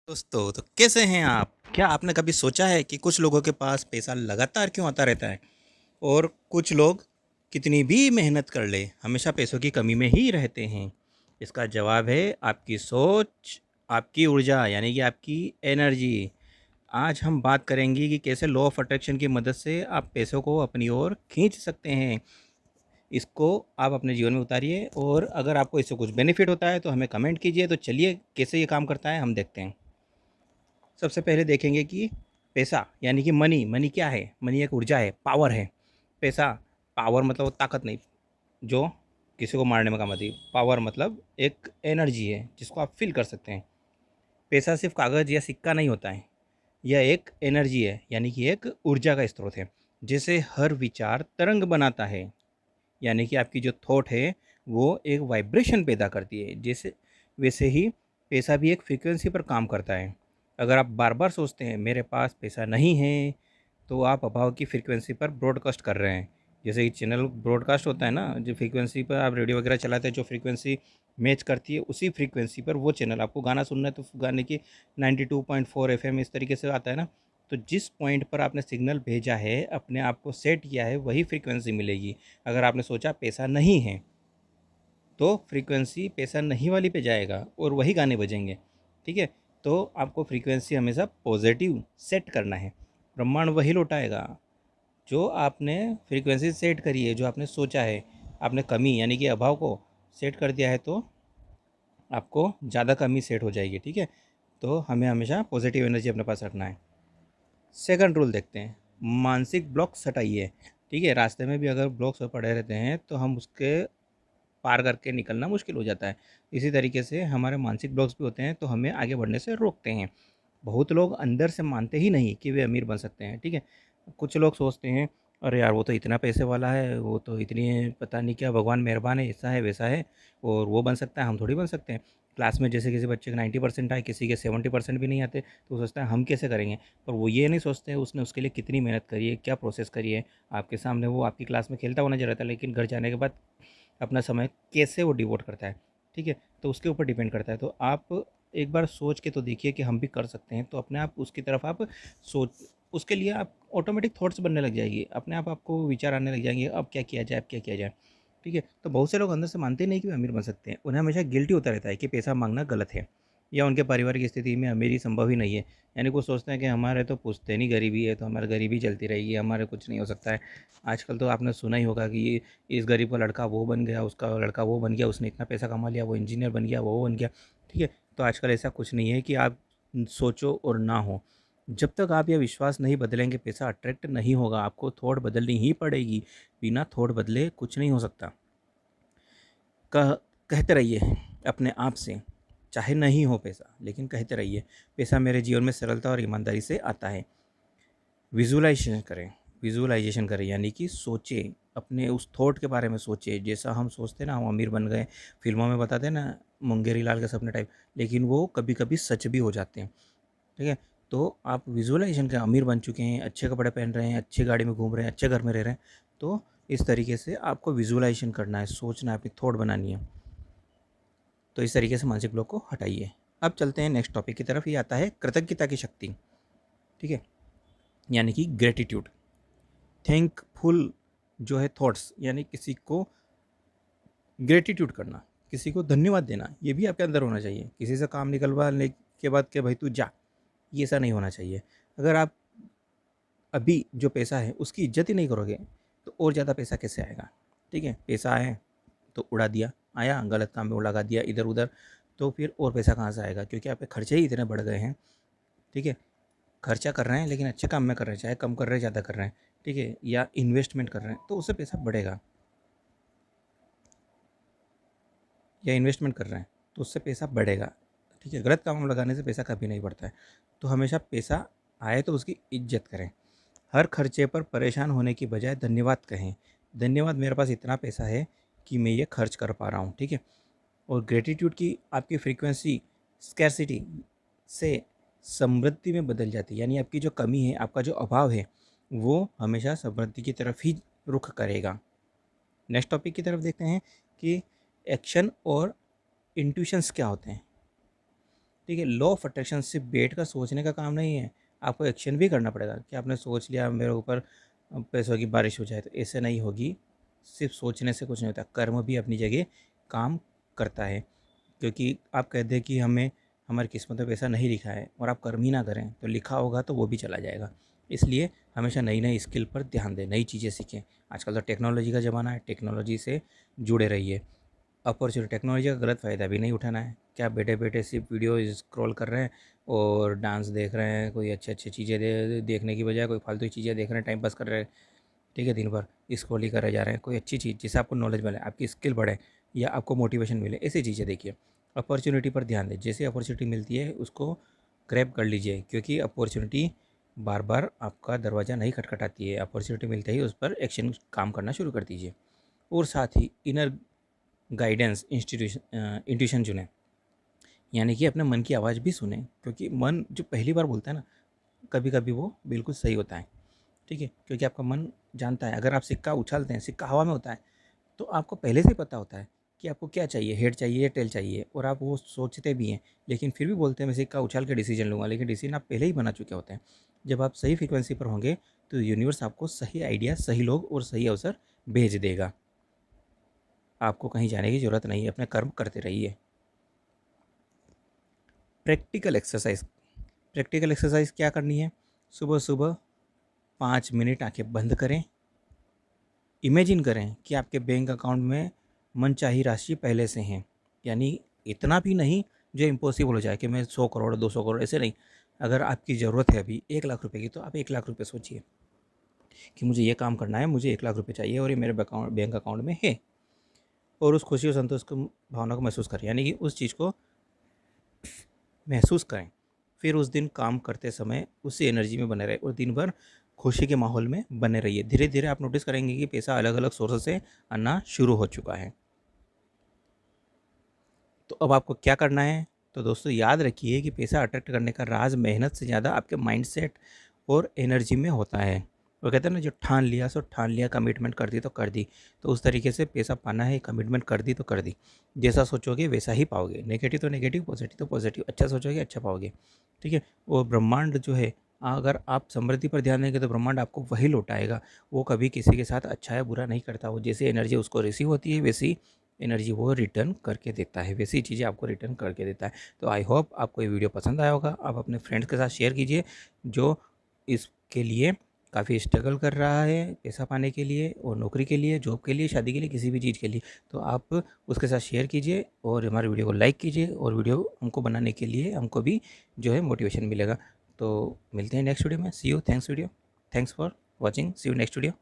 दोस्तों तो कैसे हैं आप? क्या आपने कभी सोचा है कि कुछ लोगों के पास पैसा लगातार क्यों आता रहता है और कुछ लोग कितनी भी मेहनत कर ले हमेशा पैसों की कमी में ही रहते हैं? इसका जवाब है आपकी सोच, आपकी ऊर्जा यानी कि आपकी एनर्जी। आज हम बात करेंगे कि कैसे लॉ ऑफ अट्रैक्शन की मदद से आप पैसों को अपनी ओर खींच सकते हैं। इसको आप अपने जीवन में उतारिए और अगर आपको इससे कुछ बेनिफिट होता है तो हमें कमेंट कीजिए। तो चलिए कैसे ये काम करता है हम देखते हैं। सबसे पहले देखेंगे कि पैसा यानी कि मनी मनी क्या है। मनी एक ऊर्जा है, पावर है। पैसा, पावर मतलब वो ताकत नहीं जो किसी को मारने में काम आती है। पावर मतलब एक एनर्जी है जिसको आप फील कर सकते हैं। पैसा सिर्फ कागज़ या सिक्का नहीं होता है, यह एक एनर्जी है यानी कि एक ऊर्जा का स्रोत है जिसे हर विचार तरंग बनाता है। यानी कि आपकी जो थॉट है वो एक वाइब्रेशन पैदा करती है। जैसे वैसे ही पैसा भी एक फ्रीक्वेंसी पर काम करता है। अगर आप बार बार सोचते हैं मेरे पास पैसा नहीं है, तो आप अभाव की फ्रीक्वेंसी पर ब्रॉडकास्ट कर रहे हैं। जैसे कि चैनल ब्रॉडकास्ट होता है ना, जो फ्रीक्वेंसी पर आप रेडियो वगैरह चलाते हैं, जो फ्रीक्वेंसी मैच करती है उसी फ्रीक्वेंसी पर वो चैनल आपको गाना सुनना है तो गाने की 92.4 एफएम इस तरीके से आता है ना। तो जिस पॉइंट पर आपने सिग्नल भेजा है, अपने आप को सेट किया है, वही फ्रीक्वेंसी मिलेगी। अगर आपने सोचा पैसा नहीं है तो फ्रीक्वेंसी पैसा नहीं वाली पे जाएगा और वही गाने बजेंगे। ठीक है, तो आपको फ्रीक्वेंसी हमेशा पॉजिटिव सेट करना है, ब्रह्मांड वही लौटाएगा जो आपने फ्रीक्वेंसी सेट करी है, जो आपने सोचा है। आपने कमी यानी कि अभाव को सेट कर दिया है तो आपको ज़्यादा कमी सेट हो जाएगी। ठीक है, तो हमें हमेशा पॉजिटिव एनर्जी अपने पास रखना है। सेकंड रूल देखते हैं, मानसिक ब्लॉक्स हटाइए। ठीक है, रास्ते में भी अगर ब्लॉक्स पड़े रहते हैं तो हम उसके पार करके निकलना मुश्किल हो जाता है। इसी तरीके से हमारे मानसिक ब्लॉक्स भी होते हैं तो हमें आगे बढ़ने से रोकते हैं। बहुत लोग अंदर से मानते ही नहीं कि वे अमीर बन सकते हैं। ठीक है, कुछ लोग सोचते हैं अरे यार वो तो इतना पैसे वाला है, वो तो इतनी पता नहीं क्या भगवान मेहरबान है, ऐसा है वैसा है और वो बन सकता है, हम थोड़ी बन सकते हैं। क्लास में जैसे किसी बच्चे के 90% आए, किसी के 70% भी नहीं आते, तो वो सोचता है हम कैसे करेंगे। पर वो ये नहीं सोचते हैं उसने उसके लिए कितनी मेहनत करी है, क्या प्रोसेस करी है। आपके सामने वो आपकी क्लास में खेलता हुआ नजर आता है, लेकिन घर जाने के बाद अपना समय कैसे वो डिवोट करता है। ठीक है, तो उसके ऊपर डिपेंड करता है। तो आप एक बार सोच के तो देखिए कि हम भी कर सकते हैं, तो अपने आप उसकी तरफ आप सोच, उसके लिए आप ऑटोमेटिक थॉट्स बनने लग जाएगी, अपने आप आपको विचार आने लग जाएंगे अब क्या किया जाए, अब क्या किया जाए। ठीक है, तो बहुत से लोग अंदर से मानते नहीं कि वे अमीर बन सकते हैं, उन्हें हमेशा गिल्टी होता रहता है कि पैसा मांगना गलत है या उनके पारिवारिक स्थिति में अमीरी संभव ही नहीं है। यानी वो सोचते हैं कि हमारे तो पुश्तैनी गरीबी है तो हमारी गरीबी चलती रहेगी, हमारे कुछ नहीं हो सकता है। आजकल तो आपने सुना ही होगा कि ये इस गरीब का लड़का वो बन गया, उसका लड़का वो बन गया, उसने इतना पैसा कमा लिया, वो इंजीनियर बन गया, वो बन गया। ठीक है, तो आजकल ऐसा कुछ नहीं है कि आप सोचो और ना हो। जब तक आप यह विश्वास नहीं बदलेंगे पैसा अट्रैक्ट नहीं होगा, आपको थॉट बदलनी ही पड़ेगी। बिना थॉट बदले कुछ नहीं हो सकता। कह कहते रहिए अपने आप से, चाहे नहीं हो पैसा लेकिन कहते रहिए पैसा मेरे जीवन में सरलता और ईमानदारी से आता है। विजुअलाइजेशन करें, विजुअलाइजेशन करें यानी कि सोचें, अपने उस थॉट के बारे में सोचें। जैसा हम सोचते हैं ना हम अमीर बन गए, फिल्मों में बताते हैं ना मुंगेरी लाल के सपने टाइप, लेकिन वो कभी कभी सच भी हो जाते हैं। ठीक है, तो आप विजुअलाइजेशन के अमीर बन चुके हैं, अच्छे कपड़े पहन रहे हैं, अच्छी गाड़ी में घूम रहे हैं, अच्छे घर में रह रहे हैं, तो इस तरीके से आपको विजुअलाइजेशन करना है, सोचना है, अपनी थॉट बनानी है। तो इस तरीके से मानसिक ब्लॉक को हटाइए। अब चलते हैं नेक्स्ट टॉपिक की तरफ। ये आता है कृतज्ञता की शक्ति। ठीक है, यानी कि ग्रेटिट्यूड, थैंकफुल जो है थॉट्स, यानी किसी को ग्रेटिट्यूड करना, किसी को धन्यवाद देना, ये भी आपके अंदर होना चाहिए। किसी से काम निकलवाने के बाद के भाई तू जा, ये ऐसा नहीं होना चाहिए। अगर आप अभी जो पैसा है उसकी इज्जत ही नहीं करोगे तो और ज़्यादा पैसा कैसे आएगा। ठीक है, पैसा आए तो उड़ा दिया, आया गलत काम में लगा दिया इधर उधर, तो फिर और पैसा कहाँ से आएगा, क्योंकि आपके खर्चे ही इतने बढ़ गए हैं। ठीक है, खर्चा कर रहे हैं लेकिन अच्छे काम में कर रहे हैं, चाहे कम कर रहे हैं ज़्यादा कर रहे हैं। ठीक है, या इन्वेस्टमेंट कर रहे हैं तो उससे पैसा बढ़ेगा, या इन्वेस्टमेंट कर रहे हैं तो उससे पैसा बढ़ेगा। ठीक है, गलत काम में लगाने से पैसा कभी नहीं बढ़ता है। तो हमेशा पैसा आए तो उसकी इज्जत करें। हर खर्चे पर परेशान होने की बजाय धन्यवाद कहें, धन्यवाद मेरे पास इतना पैसा है कि मैं ये खर्च कर पा रहा हूँ। ठीक है, और ग्रेटिट्यूड की आपकी फ्रीक्वेंसी स्कैरसिटी से समृद्धि में बदल जाती है। यानी आपकी जो कमी है, आपका जो अभाव है, वो हमेशा समृद्धि की तरफ ही रुख करेगा। नेक्स्ट टॉपिक की तरफ देखते हैं कि एक्शन और इंट्यूशंस क्या होते हैं। ठीक है, लॉ ऑफ अट्रैक्शन सिर्फ बैठ कर सोचने का काम नहीं है, आपको एक्शन भी करना पड़ेगा कि आपने सोच लिया मेरे ऊपर पैसों की बारिश हो जाए, तो ऐसे नहीं होगी। सिर्फ सोचने से कुछ नहीं होता, कर्म भी अपनी जगह काम करता है। क्योंकि आप कह दें कि हमें हमारी किस्मत में पैसा नहीं लिखा है और आप कर्म ही ना करें तो लिखा होगा तो वो भी चला जाएगा। इसलिए हमेशा नई नई स्किल पर ध्यान दें, नई चीज़ें सीखें। आजकल तो टेक्नोलॉजी का ज़माना है, टेक्नोलॉजी से जुड़े रहिए। अपॉर्चुनिटी, टेक्नोलॉजी का गलत फ़ायदा भी नहीं उठाना है। क्या बैठे बैठे सिर्फ वीडियो स्क्रॉल कर रहे हैं और डांस देख रहे हैं, कोई अच्छी अच्छी चीज़ें देखने की बजाय कोई फालतू चीज़ें देख रहे हैं, टाइम पास कर रहे हैं। ठीक है, दिन भर स्क्रॉल ही करे जा रहे हैं। कोई अच्छी चीज़ जिससे आपको नॉलेज मिले, आपकी स्किल बढ़े या आपको मोटिवेशन मिले, ऐसी चीज़ें देखिए। अपॉर्चुनिटी पर ध्यान दें, जैसे अपॉर्चुनिटी मिलती है उसको ग्रैब कर लीजिए, क्योंकि अपॉर्चुनिटी बार बार आपका दरवाज़ा नहीं खटखटाती है। अपॉर्चुनिटी मिलते ही उस पर एक्शन काम करना शुरू कर दीजिए। और साथ ही इनर गाइडेंस इंट्यूशन चुनें, यानी कि अपने मन की आवाज़ भी सुने, क्योंकि मन जो पहली बार बोलता है ना, कभी कभी वो बिल्कुल सही होता है। ठीक है, क्योंकि आपका मन जानता है, अगर आप सिक्का उछालते हैं, सिक्का हवा में होता है, तो आपको पहले से ही पता होता है कि आपको क्या चाहिए, हेड चाहिए या टेल चाहिए, और आप वो सोचते भी हैं, लेकिन फिर भी बोलते हैं मैं सिक्का उछाल के डिसीजन लूँगा, लेकिन डिसीजन आप पहले ही बना चुके होते हैं। जब आप सही फ्रिक्वेंसी पर होंगे तो यूनिवर्स आपको सही आइडिया, सही लोग और सही अवसर भेज देगा। आपको कहीं जाने की ज़रूरत नहीं है, अपने कर्म करते रहिए। प्रैक्टिकल एक्सरसाइज, प्रैक्टिकल एक्सरसाइज क्या करनी है? सुबह सुबह 5 मिनट आंखें बंद करें, इमेजिन करें कि आपके बैंक अकाउंट में मनचाही राशि पहले से हैं, यानी इतना भी नहीं जो इम्पॉसिबल हो जाए कि मैं 100 करोड़ 200 करोड़, ऐसे नहीं। अगर आपकी ज़रूरत है अभी 1 लाख रुपए की, तो आप 1 लाख रुपए सोचिए कि मुझे ये काम करना है, मुझे 1 लाख रुपए चाहिए और ये मेरे बैंक अकाउंट में है। और उस खुशी और संतोष को, भावना को महसूस करें, यानी कि उस चीज़ को महसूस करें। फिर उस दिन काम करते समय उसी एनर्जी में बने रहे और दिन भर खुशी के माहौल में बने रहिए। धीरे धीरे आप नोटिस करेंगे कि पैसा अलग अलग सोर्स से आना शुरू हो चुका है। तो अब आपको क्या करना है? तो दोस्तों याद रखिए कि पैसा अट्रैक्ट करने का राज मेहनत से ज़्यादा आपके माइंडसेट और एनर्जी में होता है। वो कहते हैं ना, जो ठान लिया सो ठान लिया, कमिटमेंट कर दी तो कर दी। तो उस तरीके से पैसा पाना है, कमिटमेंट कर दी तो कर दी। जैसा सोचोगे वैसा ही पाओगे। नेगेटिव तो नेगेटिव, पॉजिटिव तो पॉजिटिव। अच्छा सोचोगे अच्छा पाओगे। ठीक है। और ब्रह्मांड जो है, अगर आप समृद्धि पर ध्यान देंगे तो ब्रह्मांड आपको वही लौटाएगा। वो कभी किसी के साथ अच्छा या बुरा नहीं करता। वो जैसी एनर्जी उसको रिसीव होती है, वैसी एनर्जी वो रिटर्न करके देता है, वैसी चीज़ें आपको रिटर्न करके देता है। तो आई होप आपको ये वीडियो पसंद आया होगा। आप अपने फ्रेंड्स के साथ शेयर कीजिए जो इसके लिए काफ़ी स्ट्रगल कर रहा है, पैसा पाने के लिए और नौकरी के लिए, जॉब के लिए, शादी के लिए, किसी भी चीज़ के लिए। तो आप उसके साथ शेयर कीजिए और हमारे वीडियो को लाइक कीजिए, और वीडियो हमको बनाने के लिए हमको भी जो है मोटिवेशन मिलेगा। तो मिलते हैं नेक्स्ट वीडियो में। See you, thanks for watching, see you next video.